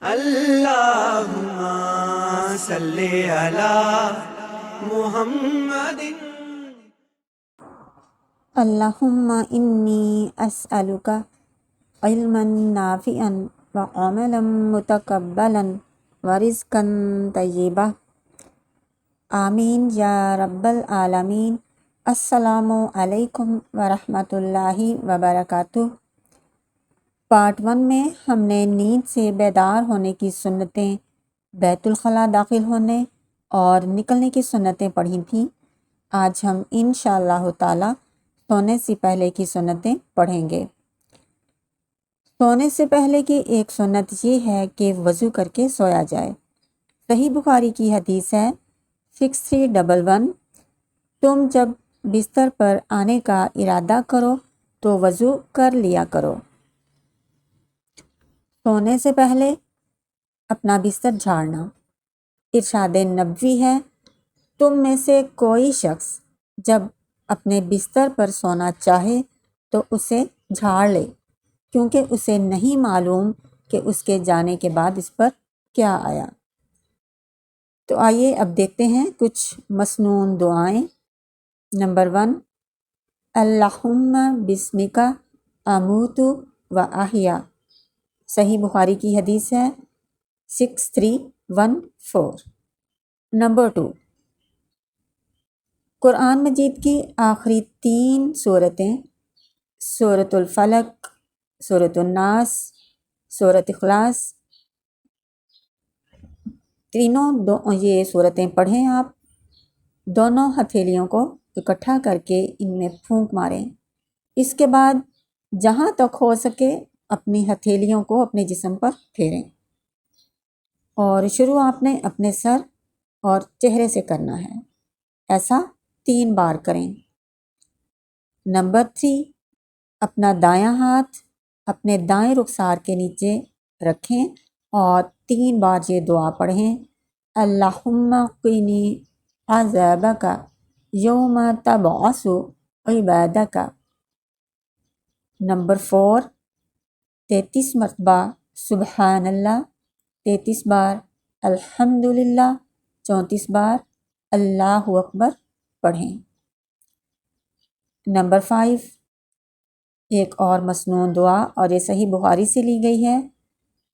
اللہم صلی علی محمد۔ اللہم انی اسألک علما نافعا وعملا متقبلا ورزقا طیبا، آمین یا رب العالمین۔ السلام علیکم ورحمۃ اللہ وبرکاتہ۔ پارٹ 1 میں ہم نے نیند سے بیدار ہونے کی سنتیں، بیت الخلاء داخل ہونے اور نکلنے کی سنتیں پڑھی تھیں۔ آج ہم انشاءاللہ تعالی سونے سے پہلے کی سنتیں پڑھیں گے۔ سونے سے پہلے کی ایک سنت یہ ہے کہ وضو کر کے سویا جائے۔ صحیح بخاری کی حدیث ہے 6311، تم جب بستر پر آنے کا ارادہ کرو تو وضو کر لیا کرو۔ سونے سے پہلے اپنا بستر جھاڑنا۔ ارشاد نبوی ہے، تم میں سے کوئی شخص جب اپنے بستر پر سونا چاہے تو اسے جھاڑ لے، کیونکہ اسے نہیں معلوم کہ اس کے جانے کے بعد اس پر کیا آیا۔ تو آئیے اب دیکھتے ہیں کچھ مسنون دعائیں۔ نمبر 1، اللہم بسمک اموت و احیا۔ صحیح بخاری کی حدیث ہے 6314۔ نمبر 2، قرآن مجید کی آخری 3 سورتیں، سورۃ الفلق، سورۃ الناس، سورۃ اخلاص، تینوں یہ صورتیں پڑھیں آپ۔ دونوں ہتھیلیوں کو اکٹھا کر کے ان میں پھونک ماریں۔ اس کے بعد جہاں تک ہو سکے اپنی ہتھیلیوں کو اپنے جسم پر پھیریں، اور شروع آپ نے اپنے سر اور چہرے سے کرنا ہے۔ ایسا 3 بار کریں۔ نمبر 3، اپنا دایاں ہاتھ اپنے دائیں رخسار کے نیچے رکھیں اور 3 بار یہ دعا پڑھیں، اللہم قنی عذابک یوم تبعث عبادک۔ نمبر 4، 33 مرتبہ سبحان اللہ، 33 بار الحمدللہ، 34 بار اللہ اکبر پڑھیں۔ نمبر 5، ایک اور مسنون دعا اور یہ صحیح بخاری سے لی گئی ہے،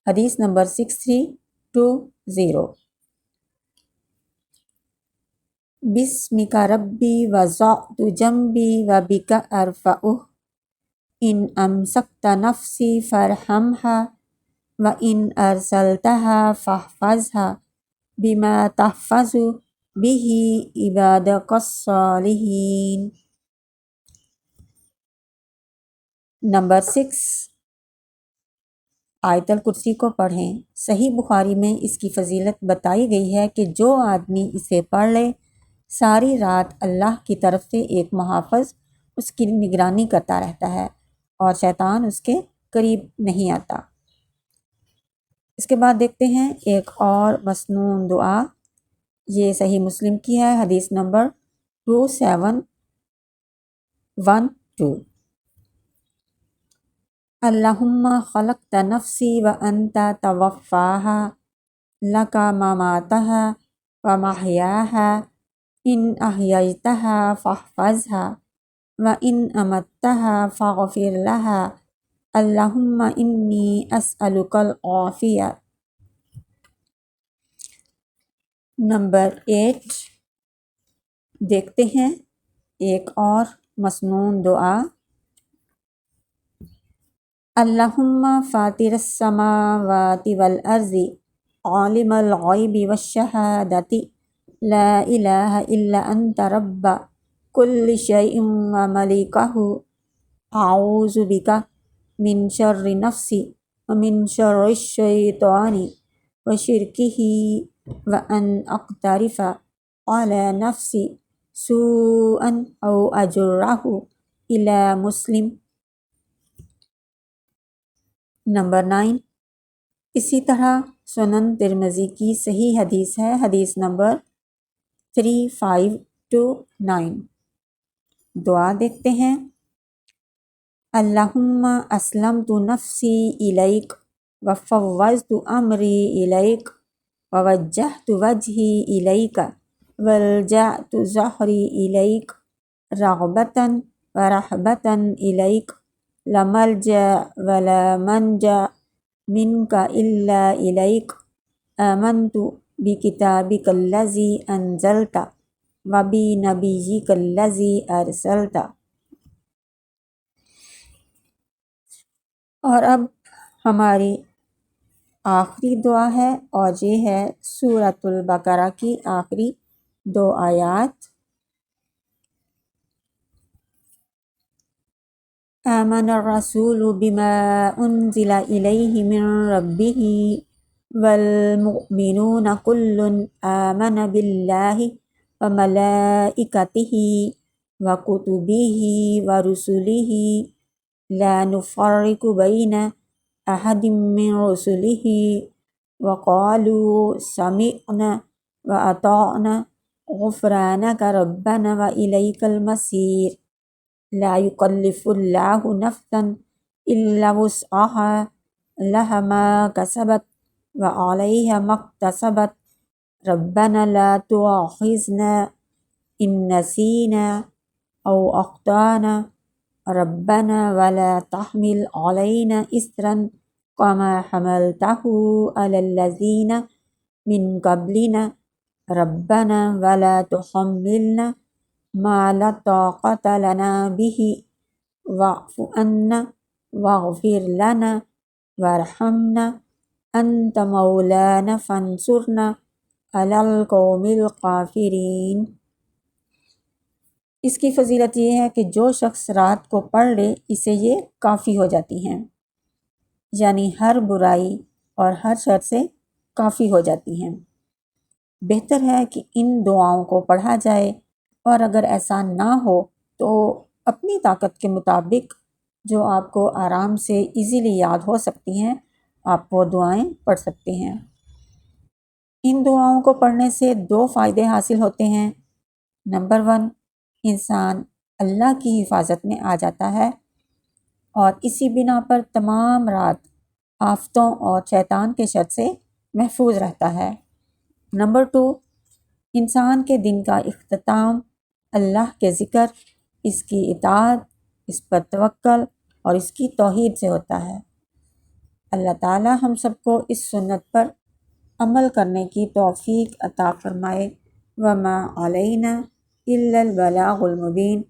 حدیث نمبر 6320، بسمک ربی وضعت جنبی وبک ارفعہ، ان امسکت نفسی فارحمھا وان ارسلتھا فاحفظھا بما تحفظ بہ عبادک الصالحین۔ نمبر 6، آیت الکرسی کو پڑھیں۔ صحیح بخاری میں اس کی فضیلت بتائی گئی ہے کہ جو آدمی اسے پڑھ لے ساری رات اللہ کی طرف سے ایک محافظ اس کی نگرانی کرتا رہتا ہے اور شیطان اس کے قریب نہیں آتا۔ اس کے بعد دیکھتے ہیں ایک اور مسنون دعا، یہ صحیح مسلم کی ہے، حدیث نمبر 2712، اللہم خلقت نفسی وانت توفاہا لک مماتہا ومحیاہا، ان احییتہا فاحفظھا وان امتہا فاغفر لہا، اللہم انی اسألک العافیہ۔ نمبر 8، دیکھتے ہیں ایک اور مسنون دعا، اللہم فاطر السماوات والارض عالم الغیب والشہادۃ لا الہ الا انت رب کل شیء وملکہ، اعوذ بک من شر نفسی ومن شر الشیطان وشرکہ وان اقترف علی نفسی سوءا او اجرہ الی مسلم۔ نمبر 9، اسی طرح سنن ترمذی کی صحیح حدیث ہے، حدیث نمبر 3529، دعا دیکھتے ہیں، اللہم اسلمت نفسی الیک وفوضت امری الیک ووجہت وجہی الیک والجأت ظہری الیک رغبتا ورہبتا الیک لا ملجأ ولا منجا منک الا الیک آمنت بکتابک الذی انزلت وبنبیک الذی ارسلت۔ اور اب ہماری آخری دعا ہے، اور یہ ہے سورۃ البقرہ کی آخری 2 آیات۔ آمن الرسول بما انزل الیہ من ربہ والمؤمنون کل آمن باللہ وملائکتہ وکتبہ ورسلہ لا نفرق بین احد من رسلہ وقالوا سمعنا وأطعنا غفرانک ربنا وإلیک المصیر۔ لا یکلف اللہ نفسا الا وسعها لها ما کسبت وعلیہا ما اکتسبت ربنا لا تؤاخذنا ان نسینا او اخطأنا ربنا ولا تحمل علینا اصرا كما حملته على الذین من قبلنا ربنا ولا تحملنا ما لا طاقة لنا به واعف عنا واغفر لنا وارحمنا انت مولانا فانصرنا على القوم الکافرین۔ اس کی فضیلت یہ ہے کہ جو شخص رات کو پڑھ لے اسے یہ کافی ہو جاتی ہیں، یعنی ہر برائی اور ہر شر سے کافی ہو جاتی ہیں۔ بہتر ہے کہ ان دعاؤں کو پڑھا جائے، اور اگر ایسا نہ ہو تو اپنی طاقت کے مطابق جو آپ کو آرام سے ایزیلی یاد ہو سکتی ہیں آپ وہ دعائیں پڑھ سکتے ہیں۔ ان دعاؤں کو پڑھنے سے 2 فائدے حاصل ہوتے ہیں۔ نمبر 1، انسان اللہ کی حفاظت میں آ جاتا ہے اور اسی بنا پر تمام رات آفتوں اور شیطان کے شر سے محفوظ رہتا ہے۔ نمبر 2، انسان کے دن کا اختتام اللہ کے ذکر، اس کی اطاعت، اس پر توکل اور اس کی توحید سے ہوتا ہے۔ اللہ تعالی ہم سب کو اس سنت پر عمل کرنے کی توفیق عطا فرمائے۔ وما علینا الا البلاغ المبین۔